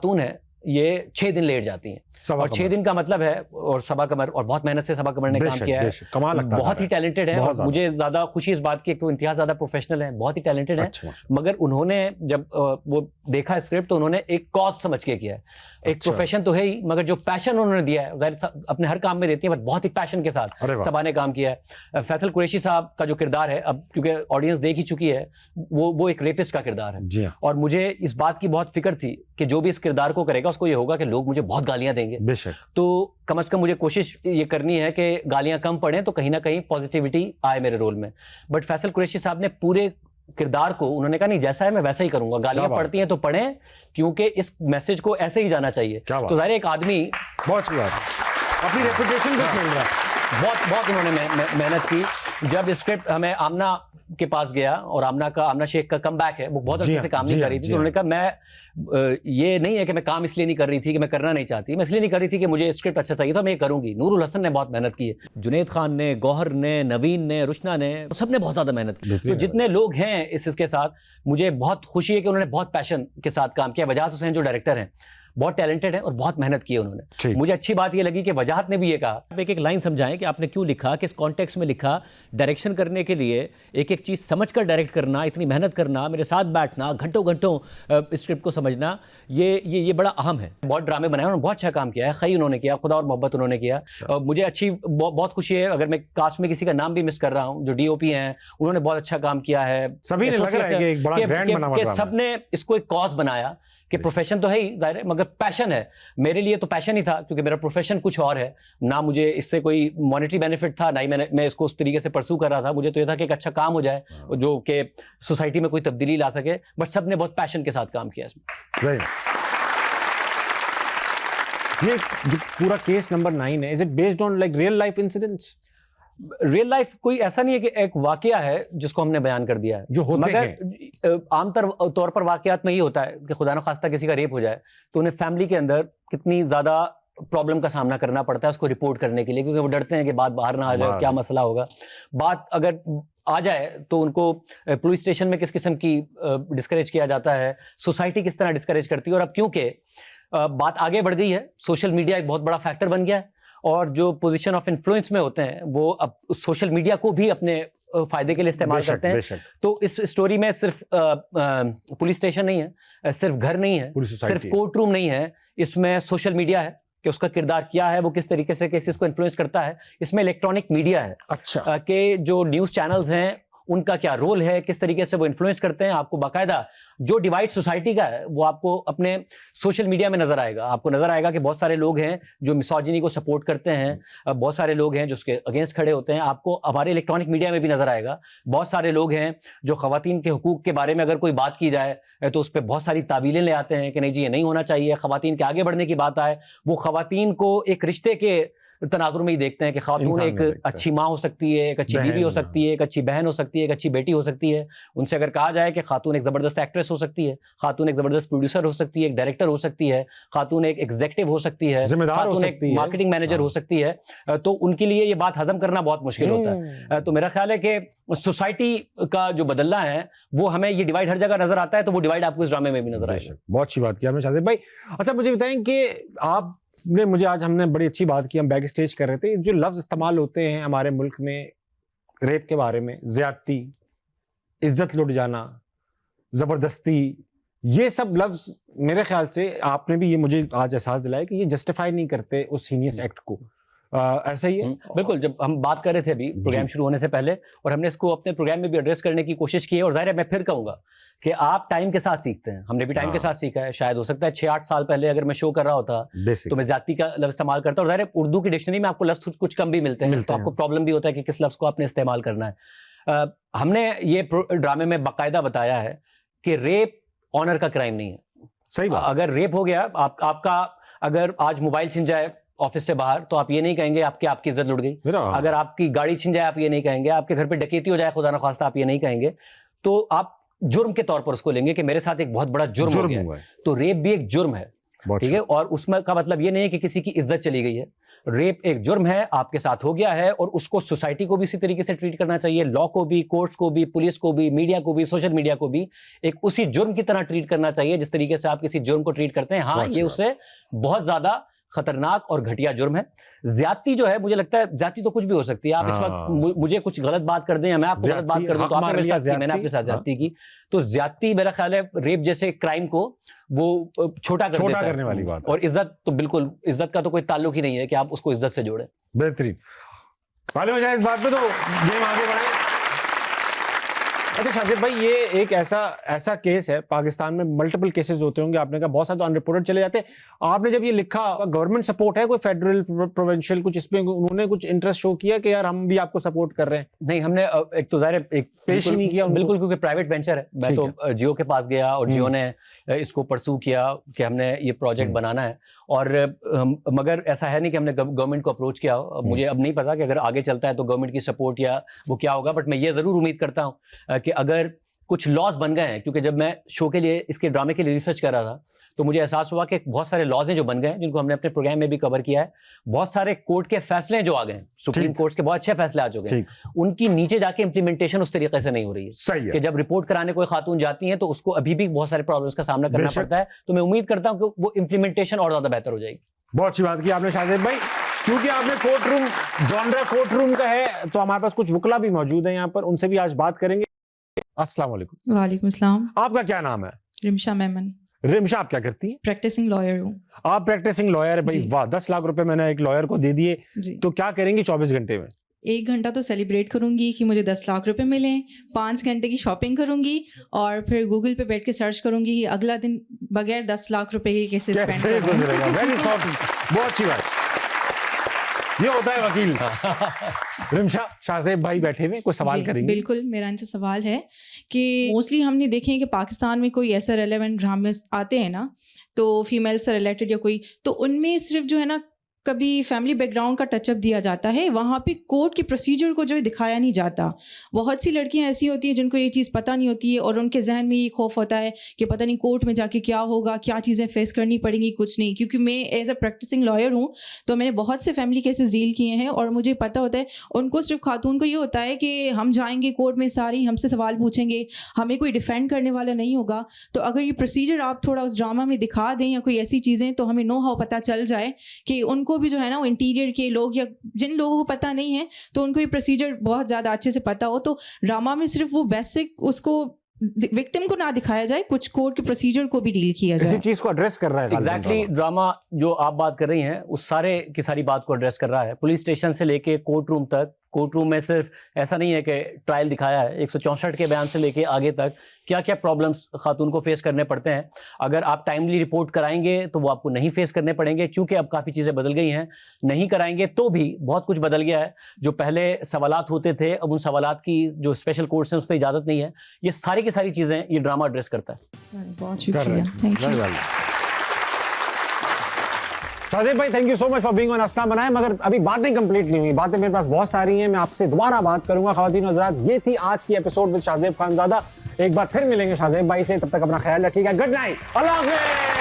खातून है ये 6 दिन लेट जाती हैं, और 6 दिन का मतलब है, और सबा कमर, और बहुत मेहनत से सबा कमर ने काम किया है, कमाल लगता है, बहुत ही टैलेंटेड है। और मुझे ज्यादा खुशी इस बात की, एक तो इंतहा ज्यादा प्रोफेशनल है, बहुत ही टैलेंटेड है, मगर उन्होंने जब वो देखा स्क्रिप्ट तो उन्होंने एक कॉज समझ के किया है। एक प्रोफेशन तो है ही, मगर जो पैशन उन्होंने दिया है, जाहिर अपने हर काम में देती है, बट बहुत ही पैशन के साथ सबा ने काम किया है। फैसल कुरैशी साहब का जो किरदार है, अब क्योंकि ऑडियंस देख ही चुकी है, वो एक रेपिस्ट का किरदार है, और मुझे इस बात की बहुत फिक्र थी कि जो भी इस किरदार को करेगा उसको ये होगा कि लोग मुझे बहुत गालियां देंगे, तो कम से कम मुझे कोशिश ये करनी है कि गालियां कम पड़े, तो कहीं ना कहीं पॉजिटिविटी आए मेरे रोल में। बट फैसल कुरैशी साहब ने पूरे किरदार को, उन्होंने कहा नहीं जैसा है मैं वैसा ही करूंगा, गालियां पड़ती हैं तो पढ़ें, क्योंकि इस मैसेज को ऐसे ही जाना चाहिए। तो जाहिर एक आदमी बहुत अपनी रेपुटेशन को खेल रहा है, बहुत उन्होंने मेहनत की। जब स्क्रिप्ट हमें आमना के पास गया, और आमना शेख का कमबैक है, वो बहुत अच्छे से काम नहीं कर रही थी, तो उन्होंने कहा मैं ये नहीं है कि मैं काम इसलिए नहीं कर रही थी कि मैं करना नहीं चाहती, मैं इसलिए नहीं कर रही थी कि मुझे स्क्रिप्ट अच्छा चाहिए था, मैं ये करूंगी। नूरुल हसन ने बहुत मेहनत की है, जुनैद खान ने, गौहर ने, नवीन ने, रुशना ने, सबने बहुत ज्यादा मेहनत की। तो जितने लोग हैं इसके साथ, मुझे बहुत खुशी है कि उन्होंने बहुत पैशन के साथ काम किया। वजाहत हुसैन जो डायरेक्टर हैं, बहुत टैलेंटेड है और बहुत मेहनत की है उन्होंने। मुझे अच्छी बात ये लगी कि वजाहत ने भी ये कहा, एक एक लाइन समझाएं कि आपने क्यों लिखा, किस कॉन्टेक्स्ट में लिखा। डायरेक्शन करने के लिए एक एक चीज़ समझकर डायरेक्ट करना, इतनी मेहनत करना, मेरे साथ बैठना, घंटों घंटों स्क्रिप्ट को समझना, ये बड़ा अहम है। बहुत ड्रामे बनाए, उन्होंने बहुत अच्छा काम किया है। खई उन्होंने किया, खुदा और मोहब्बत उन्होंने किया। मुझे अच्छी बहुत खुशी है, अगर मैं कास्ट में किसी का नाम भी मिस कर रहा हूँ, जो DOP हैं उन्होंने बहुत अच्छा काम किया है। सभी ने लग रहा है कि एक बड़ा ब्रांड बना हुआ है, सबने इसको एक कॉज बनाया कि प्रोफेशन तो है ही जाहिर है, मगर पैशन है। मेरे लिए तो पैशन ही था, क्योंकि मेरा प्रोफेशन कुछ और है ना, मुझे इससे कोई मॉनेटरी बेनिफिट था, ना ही मैं इसको उस तरीके से परसू कर रहा था। मुझे तो ये था कि एक अच्छा काम हो जाए जो कि सोसाइटी में कोई तब्दीली ला सके, बट सबने बहुत पैशन के साथ काम किया इसमें। ये जो पूरा केस नंबर 9 है, is it based on like real life incidents? Real life कोई ऐसा नहीं है कि एक वाकया है जिसको हमने बयान कर दिया है, जो होते मगर आमतौर पर वाकयात में ये होता है कि खुदा न खास्ता किसी का रेप हो जाए तो उन्हें फैमिली के अंदर कितनी ज्यादा प्रॉब्लम का सामना करना पड़ता है उसको रिपोर्ट करने के लिए, क्योंकि वो डरते हैं कि बात बाहर ना आ जाए, क्या मसला होगा। बात अगर आ जाए तो उनको पुलिस स्टेशन में किस किस्म की डिस्करेज किया जाता है, सोसाइटी किस तरह डिस्करेज करती है। और अब क्योंकि बात आगे बढ़ गई है, सोशल मीडिया एक बहुत बड़ा फैक्टर बन गया है, और जो पोजीशन ऑफ इन्फ्लुएंस में होते हैं वो अब सोशल मीडिया को भी अपने फायदे के लिए इस्तेमाल करते हैं। तो इस स्टोरी में सिर्फ पुलिस स्टेशन नहीं है, सिर्फ घर नहीं है, सिर्फ कोर्ट रूम नहीं है, इसमें सोशल मीडिया है कि उसका किरदार क्या है, वो किस तरीके से केसेस को इन्फ्लुएंस करता है। इसमें इलेक्ट्रॉनिक मीडिया है, अच्छा कि जो न्यूज़ चैनल्स हैं उनका क्या रोल है, किस तरीके से वो इन्फ्लुएंस करते हैं। आपको बाकायदा जो डिवाइड सोसाइटी का है वो आपको अपने सोशल मीडिया में नजर आएगा। आपको नजर आएगा कि बहुत सारे लोग हैं जो मिसोजिनी को सपोर्ट करते हैं, बहुत सारे लोग हैं जो उसके अगेंस्ट खड़े होते हैं। आपको हमारे इलेक्ट्रॉनिक मीडिया में भी नजर आएगा, बहुत सारे लोग हैं जो खवातीन के हुकूक के बारे में अगर कोई बात की जाए तो उस पर बहुत सारी तावीलें ले आते हैं कि नहीं जी ये नहीं होना चाहिए। खवातीन के आगे बढ़ने की बात आए, वो खवातीन को एक रिश्ते के तनाजुर में ही देखते हैं कि खातून एक अच्छी माँ हो सकती है, एक अच्छी बीवी हो सकती है, एक अच्छी बहन हो सकती है, एक अच्छी बेटी हो सकती है। उनसे अगर कहा जाए कि खातून एक ज़बरदस्त एक्ट्रेस हो सकती है, खातून एक ज़बरदस्त प्रोड्यूसर हो सकती है, एक डायरेक्टर हो सकती है, खातून एक एग्जीक्यूटिव हो सकती है, खातून एक मार्केटिंग मैनेजर हो सकती है, तो उनके लिए ये बात हजम करना बहुत मुश्किल होता है। तो मेरा ख्याल है कि सोसाइटी का जो बदलना है वो हमें ये डिवाइड हर जगह नजर आता है, तो वो डिवाइड आपको इस ड्रामे में भी नजर आएगा। बहुत अच्छी बात की आपने शाहज़ेब भाई। अच्छा मुझे बताएं कि आप ने मुझे आज हमने बड़ी अच्छी बात की, हम बैक स्टेज कर रहे थे, जो लफ्ज इस्तेमाल होते हैं हमारे मुल्क में रेप के बारे में, ज्यादती, इज्जत लुट जाना, जबरदस्ती, ये सब लफ्ज मेरे ख्याल से आपने भी ये मुझे आज एहसास दिलाया कि ये जस्टिफाई नहीं करते उस हीनियस एक्ट को। ऐसा ही है बिल्कुल। जब हम बात कर रहे थे अभी प्रोग्राम शुरू होने से पहले, और हमने इसको अपने प्रोग्राम में भी एड्रेस करने की कोशिश की है, और जाहिर है मैं फिर कहूंगा कि आप टाइम के साथ सीखते हैं, हमने भी टाइम के साथ सीखा है। शायद हो सकता है 6-8 साल पहले अगर मैं शो कर रहा होता तो मैं जाति का लफ्ज इस्तेमाल करता, और जाहिर है उर्दू की डिक्शनरी में आपको लफ्ज कुछ कम भी मिलते हैं, तो आपको प्रॉब्लम भी होता है कि किस लफ्ज को आपने इस्तेमाल करना है। हमने ये ड्रामे में बाकायदा बताया है कि रेप ऑनर का क्राइम नहीं है। सही बात। अगर रेप हो गया, आपका अगर आज मोबाइल छिन जाए ऑफिस से बाहर, तो आप ये नहीं कहेंगे आपकी इज्जत लुट गई। अगर आपकी गाड़ी छिन जाए आप ये नहीं कहेंगे, आपके घर पे डकैती हो जाए खुदा न खास्ता आप ये नहीं कहेंगे, तो आप जुर्म के तौर पर उसको लेंगे कि मेरे साथ एक बहुत बड़ा जुर्म हो गया। तो रेप भी एक जुर्म है, ठीक है। और उसमें का मतलब ये नहीं है कि किसी की इज्जत चली गई है, रेप एक जुर्म है, आपके साथ हो गया है, और उसको सोसाइटी को भी इसी तरीके से ट्रीट करना चाहिए, लॉ को भी, कोर्ट्स को भी, पुलिस को भी, मीडिया को भी, सोशल मीडिया को भी एक उसी जुर्म की तरह ट्रीट करना चाहिए जिस तरीके से आप किसी जुर्म को ट्रीट करते हैं। हाँ, ये उससे बहुत ज्यादा खतरनाक और घटिया जुर्म है। ज्यादती जो है, मुझे लगता है ज्यादती तो कुछ भी हो सकती है। आप इस वक्त मुझे कुछ गलत बात कर दें या मैं आपको गलत बात कर दूं, तो आपने मेरे साथ की, मैंने आपके साथ ज्यादती की, तो ज्यादती मेरा ख्याल है रेप जैसे क्राइम को वो छोटा करने वाली बात है। और इज्जत तो बिल्कुल, इज्जत का तो कोई ताल्लुक ही नहीं है कि आप उसको इज्जत से जोड़ें। बेहतरीन, ताली हो जाए इस बात पे तो गेम आगे बढ़े। अच्छा शाजिब भाई, ये एक ऐसा केस है, पाकिस्तान में मल्टीपल केसेस होते होंगे, आपने कहा बहुत सारे तो अनरिपोर्टेड चले जाते हैं। आपने जब ये लिखा, गवर्नमेंट सपोर्ट है कोई फेडरल प्रोविंशियल कुछ इसमें, उन्होंने कुछ इंटरेस्ट शो किया कि यार हम भी आपको सपोर्ट कर रहे हैं? नहीं, हमने एक तो ज़ाहिर एक पेश ही नहीं किया बिल्कुल, क्योंकि प्राइवेट वेंचर है। मैं तो जियो के पास गया और जियो ने इसको परसू किया कि हमने ये प्रोजेक्ट बनाना है, और मगर ऐसा है नहीं कि हमने गवर्नमेंट को अप्रोच किया हो। मुझे अब नहीं पता कि अगर आगे चलता है तो गवर्नमेंट की सपोर्ट या वो क्या होगा, बट मैं ये जरूर उम्मीद करता हूँ कि अगर कुछ लॉज बन गए हैं, क्योंकि जब मैं शो के लिए, इसके ड्रामे के लिए रिसर्च कर रहा था, तो मुझे एहसास हुआ कि बहुत सारे लॉज हैं जो बन गए हैं, जिनको हमने अपने प्रोग्राम में भी कवर किया है। बहुत सारे कोर्ट के फैसले जो आ गए हैं, सुप्रीम कोर्ट के बहुत अच्छे फैसले आ चुके हैं, उनकी नीचे जाके इंप्लीमेंटेशन उस तरीके से नहीं हो रही है। सही है कि जब रिपोर्ट कराने कोई खातून जाती है तो उसको अभी भी बहुत सारे प्रॉब्लम्स का सामना करना पड़ता है। तो मैं उम्मीद करता हूँ कि वो इंप्लीमेंटेशन और ज्यादा बेहतर हो जाएगी। बहुत अच्छी बात की आपने शाजिब भाई, क्योंकि आपने court room, genre court room का है, तो हमारे पास कुछ वकला भी मौजूद है यहाँ पर, उनसे भी आज बात करेंगे। अस्सलाम वालेकुम। वालेकुम अस्सलाम। आपका क्या नाम है? रिमशा मेमन। रिमशा, आप क्या करती हैं? प्रैक्टिसिंग लॉयर हूँ। आप प्रैक्टिसिंग लॉयर है भाई, वाह, 10 लाख रुपए मैंने एक लॉयर को दे दिए, तो क्या करेंगी 24 घंटे में? 1 घंटा तो सेलिब्रेट करूंगी कि मुझे 10 लाख रुपए मिले, 5 घंटे की शॉपिंग करूंगी, और फिर गूगल पे बैठ के सर्च करूंगी कि अगला दिन बगैर 10 लाख रुपए के कैसे स्पेंड करूंगा। वेरी बहुत अच्छी बात, ये होता है वकील। रिमशा, शाहजेब भाई बैठे हुए, कोई सवाल करेंगे? बिल्कुल, मेरा इनसे सवाल है कि मोस्टली हमने देखे हैं कि पाकिस्तान में कोई ऐसा रेलेवेंट ड्रामे आते हैं ना, तो फीमेल से रिलेटेड या कोई, तो उनमें सिर्फ जो है ना कभी फैमिली बैकग्राउंड का टचअप दिया जाता है, वहाँ पे कोर्ट के प्रोसीजर को जो है दिखाया नहीं जाता। बहुत सी लड़कियाँ ऐसी होती हैं जिनको ये चीज़ पता नहीं होती है, और उनके जहन में ये खौफ होता है कि पता नहीं कोर्ट में जाके क्या होगा, क्या चीज़ें फेस करनी पड़ेंगी, कुछ नहीं। क्योंकि मैं एज अ प्रैक्टिसिंग लॉयर हूँ, तो मैंने बहुत से फैमिली केसेस डील किए हैं, और मुझे पता होता है उनको, सिर्फ खातून को ये होता है कि हम जाएंगे कोर्ट में, सारी हमसे सवाल पूछेंगे, हमें कोई डिफेंड करने वाला नहीं होगा। तो अगर ये प्रोसीजर आप थोड़ा उस ड्रामा में दिखा दें या कोई ऐसी चीज़ें, तो हमें नो हाउ पता चल जाए कि उनको भी जो है ना, वो इंटीरियर के लोग या जिन लोगों को पता नहीं है, तो उनको ये प्रोसीजर बहुत ज़्यादा अच्छे से पता हो। तो ड्रामा में सिर्फ वो बेसिक उसको विक्टिम को ना दिखाया जाए, कुछ कोर्ट के प्रोसीजर को भी डील किया जाए। इसी चीज को एड्रेस कर रहा है एग्जैक्टली। ड्रामा जो आप बात कर रही हैं उस सारे की सारी बात को एड्रेस कर रहा है, पुलिस स्टेशन से लेके कोर्ट रूम तक। कोर्ट रूम में सिर्फ ऐसा नहीं है कि ट्रायल दिखाया है, 164 के बयान से लेके आगे तक क्या क्या प्रॉब्लम्स खातून को फेस करने पड़ते हैं। अगर आप टाइमली रिपोर्ट कराएंगे तो वो आपको नहीं फेस करने पड़ेंगे, क्योंकि अब काफ़ी चीज़ें बदल गई हैं। नहीं कराएंगे तो भी बहुत कुछ बदल गया है। जो पहले सवालात होते थे, अब उन सवालात की जो स्पेशल कोर्ट्स हैं उस पर इजाज़त नहीं है। ये सारी की सारी चीज़ें ये ड्रामा एड्रेस करता है। बहुत शुक्रिया, थैंक यू। शाहजेब भाई, thank you so much for being on अस्ना बनाए। मगर अभी बातें कंप्लीट नहीं हुई, बातें मेरे पास बहुत सारी हैं, मैं आपसे दोबारा बात करूंगा। ख्वातीन हज़रात, ये थी आज की एपिसोड विद शाहजेब खानज़ादा। एक बार फिर मिलेंगे शाहजेब भाई से, तब तक अपना ख्याल रखिएगा। गुड नाइट, अल्लाह हाफ़िज़।